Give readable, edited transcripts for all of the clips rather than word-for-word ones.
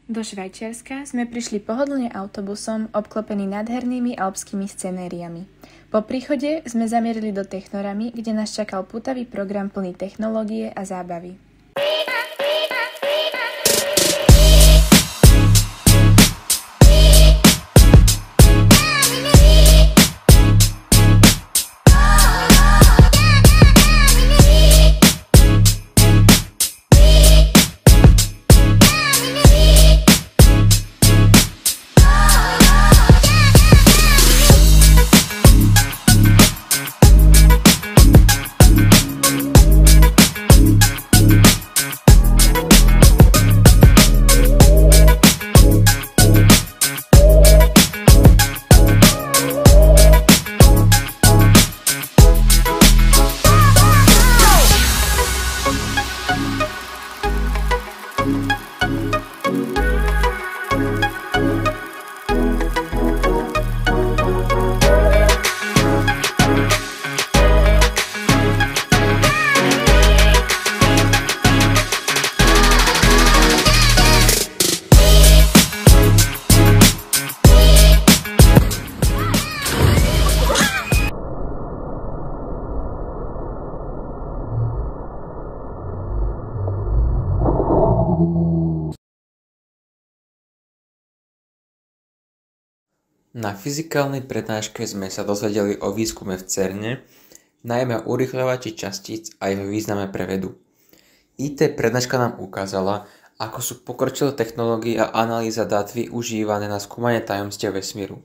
Do Švajčiarska sme prišli pohodlne autobusom, obklopený nádhernými alpskými scenériami. Po príchode sme zamierili do Technoramy, kde nás čakal pútavý program plný technológie a zábavy. Na fyzikálnej prednáške sme sa dozvedeli o výskume v CERNe, najmä o urýchľovači častíc a jeho význame pre vedu. IT prednáška nám ukázala, ako sú pokročilé technológie a analýza dát využívané na skúmanie tajomstiev vesmíru.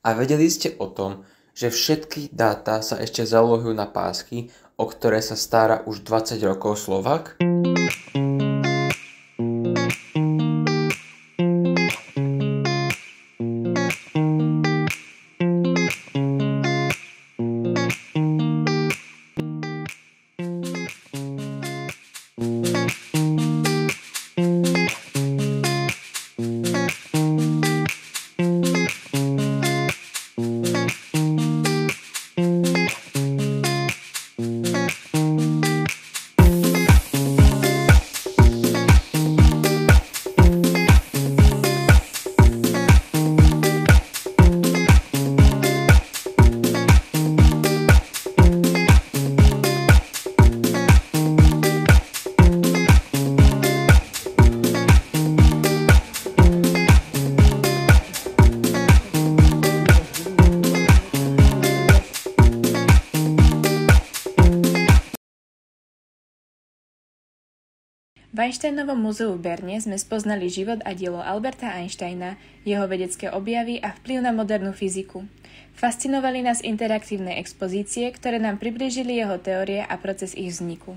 A vedeli ste o tom, že všetky dáta sa ešte zalohujú na pásky, o ktoré sa stará už 20 rokov Slovák? V Einsteinovom múzeu v Berne sme spoznali život a dielo Alberta Einsteina, jeho vedecké objavy a vplyv na modernú fyziku. Fascinovali nás interaktívne expozície, ktoré nám priblížili jeho teórie a proces ich vzniku.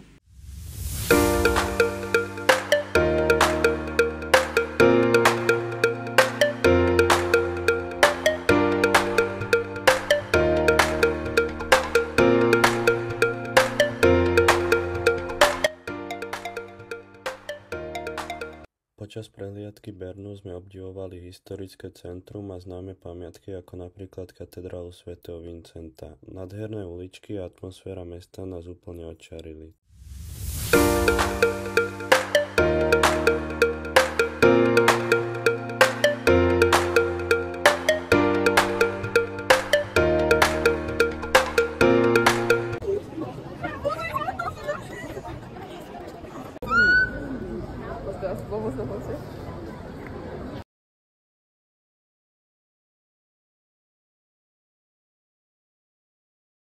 Počas prehliadky Bernu sme obdivovali historické centrum a známe pamiatky ako napríklad katedrálu svätého Vincenta. Nádherné uličky a atmosféra mesta nás úplne očarili. Можно